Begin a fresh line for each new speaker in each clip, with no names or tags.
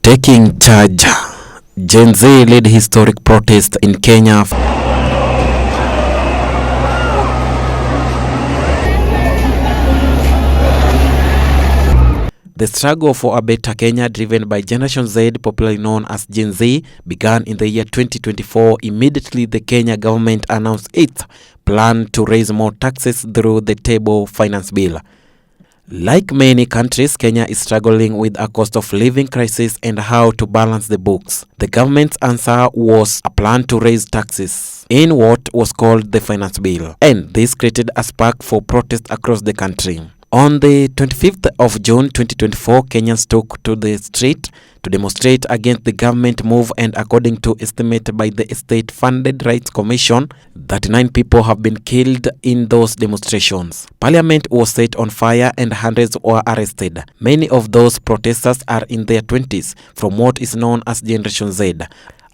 Taking charge. Gen Z led historic protest in Kenya. The struggle for a better Kenya, driven by Generation Z, popularly known as Gen Z, began in the year 2024. Immediately, the Kenya government announced its plan to raise more taxes through the table finance bill. Like many countries, Kenya is struggling with a cost of living crisis and how to balance the books. The government's answer was a plan to raise taxes in what was called the finance bill, and this created a spark for protest across the country. On the 25th of June 2024, Kenyans took to the street to demonstrate against the government move, and according to estimate by the State-Funded Rights Commission, 39 people have been killed in those demonstrations. Parliament was set on fire and hundreds were arrested. Many of those protesters are in their 20s, from what is known as Generation Z.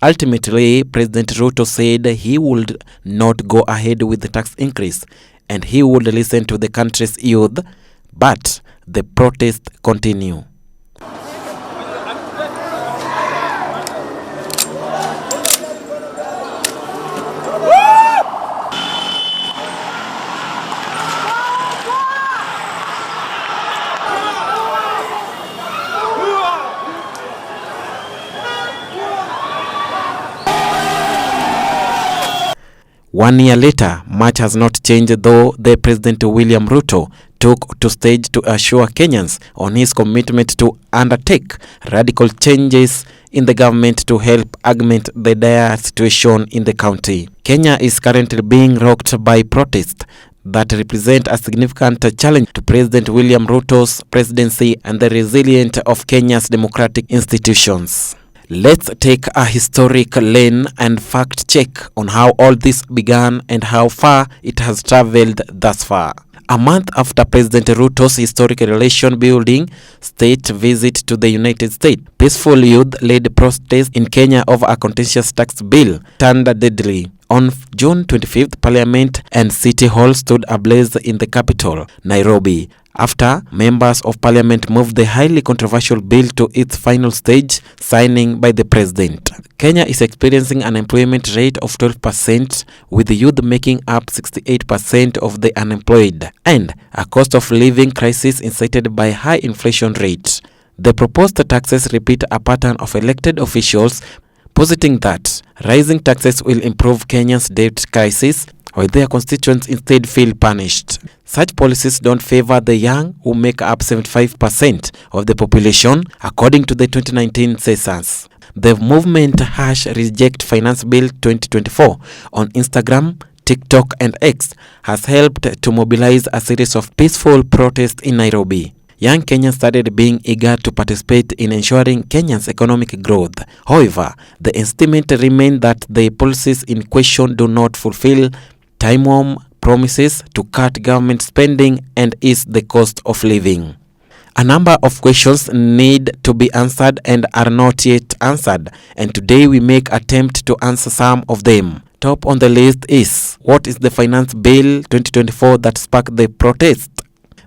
Ultimately, President Ruto said he would not go ahead with the tax increase and he would listen to the country's youth, but the protests continue. One year later, much has not changed, though the President William Ruto took to stage to assure Kenyans on his commitment to undertake radical changes in the government to help augment the dire situation in the county. Kenya is currently being rocked by protests that represent a significant challenge to President William Ruto's presidency and the resilience of Kenya's democratic institutions. Let's take a historic lane and fact check on how all this began and how far it has traveled thus far. A month after President Ruto's historic relation-building state visit to the United States, peaceful youth-led protests in Kenya over a contentious tax bill turned deadly. On June 25th, Parliament and City Hall stood ablaze in the capital, Nairobi, after members of Parliament moved the highly controversial bill to its final stage, signing by the President. Kenya is experiencing an unemployment rate of 12%, with the youth making up 68% of the unemployed, and a cost of living crisis incited by high inflation rates. The proposed taxes repeat a pattern of elected officials positing that rising taxes will improve Kenya's debt crisis, while their constituents instead feel punished. Such policies don't favor the young, who make up 75% of the population, according to the 2019 census. The movement #Reject Finance Bill 2024 on Instagram, TikTok, and X has helped to mobilize a series of peaceful protests in Nairobi. Young Kenyans started being eager to participate in ensuring Kenya's economic growth. However, the estimate remains that the policies in question do not fulfill time-worn promises to cut government spending and ease the cost of living. A number of questions need to be answered and are not yet answered, and today we make attempt to answer some of them. Top on the list is, what is the Finance Bill 2024 that sparked the protest?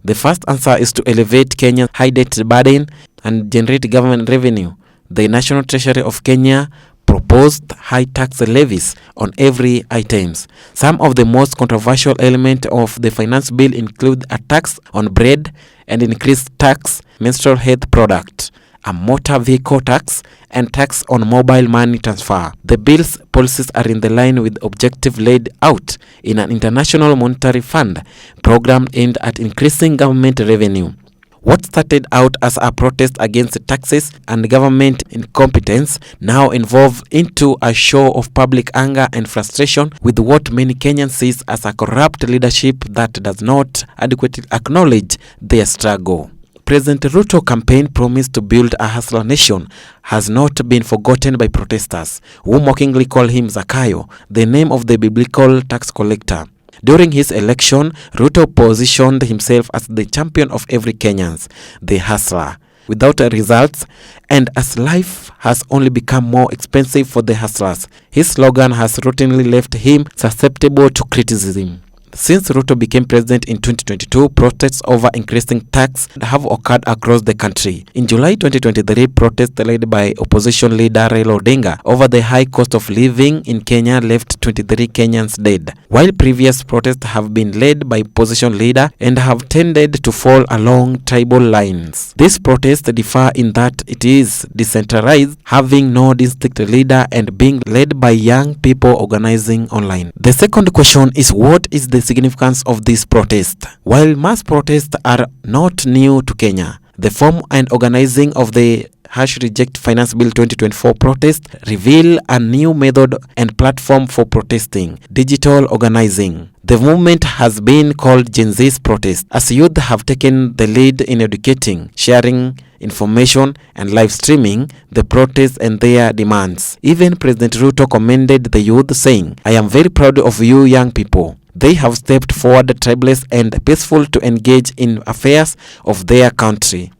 The first answer is to elevate Kenya's high debt burden and generate government revenue. The National Treasury of Kenya proposed high tax levies on every items. Some of the most controversial elements of the finance bill include a tax on bread and increased tax menstrual health product, a motor vehicle tax, and tax on mobile money transfer. The bill's policies are in the line with objective laid out in an International Monetary Fund program aimed at increasing government revenue. What started out as a protest against taxes and government incompetence now evolved into a show of public anger and frustration with what many Kenyans see as a corrupt leadership that does not adequately acknowledge their struggle. President Ruto's campaign promise to build a hustler nation has not been forgotten by protesters, who mockingly call him Zakayo, the name of the biblical tax collector. During his election, Ruto positioned himself as the champion of every Kenyan, the hustler, without results, and as life has only become more expensive for the hustlers, his slogan has routinely left him susceptible to criticism. Since Ruto became president in 2022, protests over increasing tax have occurred across the country. In July 2023, protests led by opposition leader Raila Odinga over the high cost of living in Kenya left 23 Kenyans dead, while previous protests have been led by opposition leader and have tended to fall along tribal lines. These protests differ in that it is decentralized, having no district leader and being led by young people organizing online. The second question is, what is the significance of this protest? While mass protests are not new to Kenya, the form and organizing of the #Reject Finance Bill 2024 protest reveal a new method and platform for protesting: digital organizing. The movement has been called Gen Z's protest, as youth have taken the lead in educating, sharing information and live streaming the protests and their demands. Even President Ruto commended the youth, saying, "I am very proud of you young people. They have stepped forward tribeless and peaceful to engage in affairs of their country."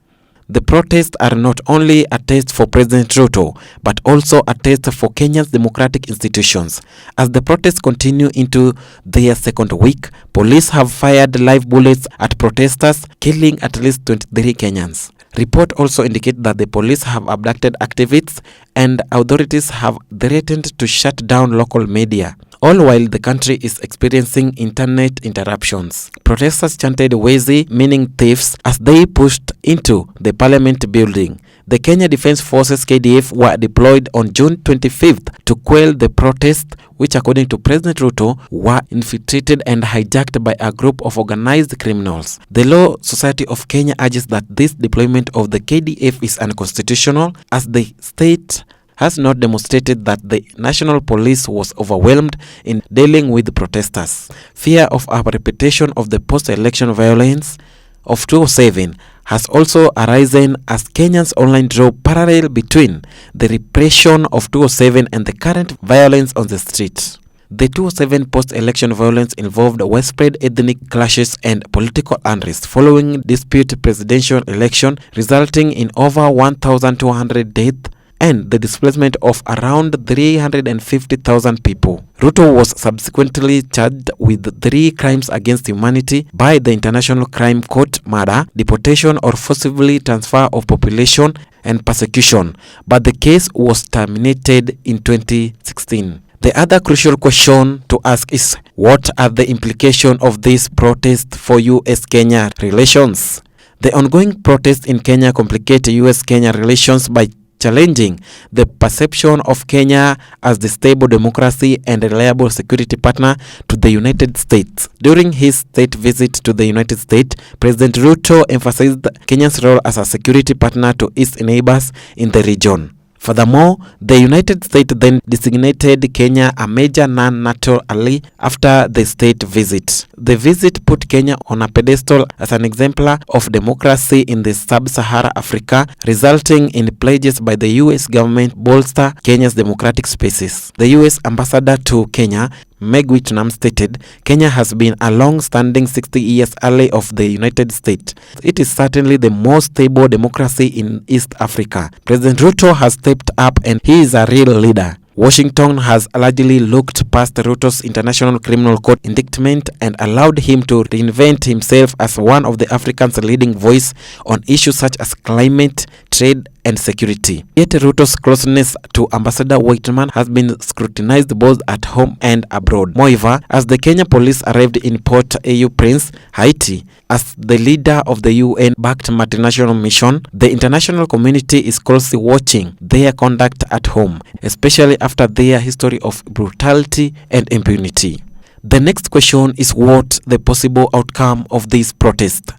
The protests are not only a test for President Ruto, but also a test for Kenya's democratic institutions. As the protests continue into their second week, police have fired live bullets at protesters, killing at least 23 Kenyans. Reports also indicate that the police have abducted activists and authorities have threatened to shut down local media, all while the country is experiencing internet interruptions. Protesters chanted "Wezi," meaning thieves, as they pushed into the parliament building. The Kenya Defence Forces KDF were deployed on June 25th to quell the protests, which according to President Ruto were infiltrated and hijacked by a group of organized criminals. The Law Society of Kenya urges that this deployment of the KDF is unconstitutional, as the state has not demonstrated that the national police was overwhelmed in dealing with protesters. Fear of a repetition of the post-election violence of 2007 has also arisen, as Kenyans online draw parallel between the repression of 2007 and the current violence on the streets. The 2007 post-election violence involved widespread ethnic clashes and political unrest following disputed presidential election, resulting in over 1,200 deaths and the displacement of around 350,000 people. Ruto was subsequently charged with 3 crimes against humanity by the International Crime Court: murder, deportation or forcibly transfer of population, and persecution, but the case was terminated in 2016. The other crucial question to ask is, what are the implications of this protest for US-Kenya relations? The ongoing protests in Kenya complicate US-Kenya relations by challenging the perception of Kenya as the stable democracy and reliable security partner to the United States. During his state visit to the United States, President Ruto emphasized Kenya's role as a security partner to its neighbors in the region. Furthermore, the United States then designated Kenya a major non-NATO ally after the state visit. The visit put Kenya on a pedestal as an exemplar of democracy in the sub-Saharan Africa, resulting in pledges by the US government bolster Kenya's democratic spaces. The US ambassador to Kenya, Meg Whitnam, stated, "Kenya has been a long-standing 60 years ally of the United States. It is certainly the most stable democracy in East Africa. President Ruto has stepped up and he is a real leader." Washington has largely looked past Ruto's International Criminal Court indictment and allowed him to reinvent himself as one of the Africans' leading voice on issues such as climate, trade, and security. Yet Ruto's closeness to Ambassador Whitman has been scrutinized both at home and abroad. Moreover, as the Kenya police arrived in Port-au-Prince, Haiti, as the leader of the UN-backed multinational mission, the international community is closely watching their conduct at home, especially after their history of brutality and impunity. The next question is, what the possible outcome of this protest?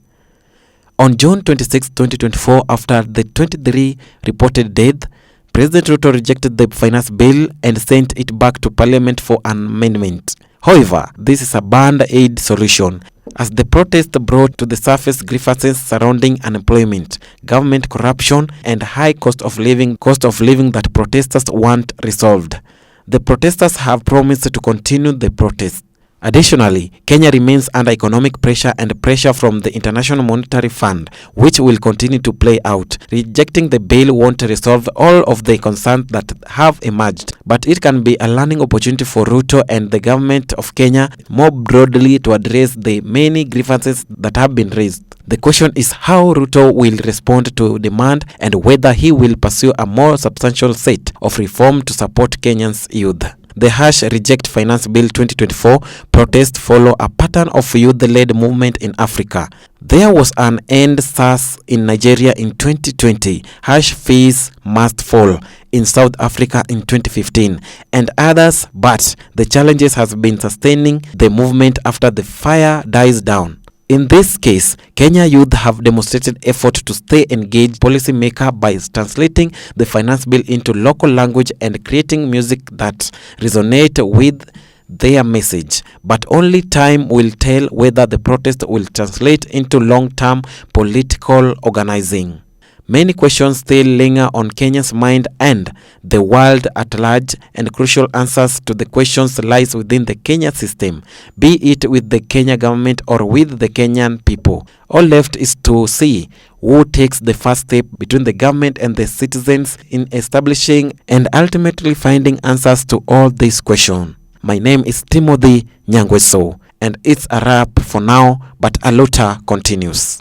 On June 26, 2024, after the 23 reported deaths, President Ruto rejected the finance bill and sent it back to Parliament for an amendment. However, this is a band-aid solution, as the protest brought to the surface grievances surrounding unemployment, government corruption, and high cost of living that protesters want resolved. The protesters have promised to continue the protest. Additionally, Kenya remains under economic pressure and pressure from the International Monetary Fund, which will continue to play out. Rejecting the bill won't resolve all of the concerns that have emerged, but it can be a learning opportunity for Ruto and the government of Kenya more broadly to address the many grievances that have been raised. The question is how Ruto will respond to demand and whether he will pursue a more substantial set of reform to support Kenyans' youth. The harsh Reject Finance Bill 2024 protests follow a pattern of youth-led movement in Africa. There was an End SARS in Nigeria in 2020, Harsh Fees Must Fall in South Africa in 2015, and others, but the challenges has been sustaining the movement after the fire dies down. In this case, Kenya youth have demonstrated effort to stay engaged policymaker by translating the finance bill into local language and creating music that resonate with their message. But only time will tell whether the protest will translate into long-term political organizing. Many questions still linger on Kenya's mind and the world at large, and crucial answers to the questions lies within the Kenya system, be it with the Kenya government or with the Kenyan people. All left is to see who takes the first step between the government and the citizens in establishing and ultimately finding answers to all these questions. My name is Timothy Nyangweso, and it's a wrap for now, but Alota continues.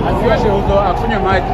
Asiwashe uzo akunywe maji.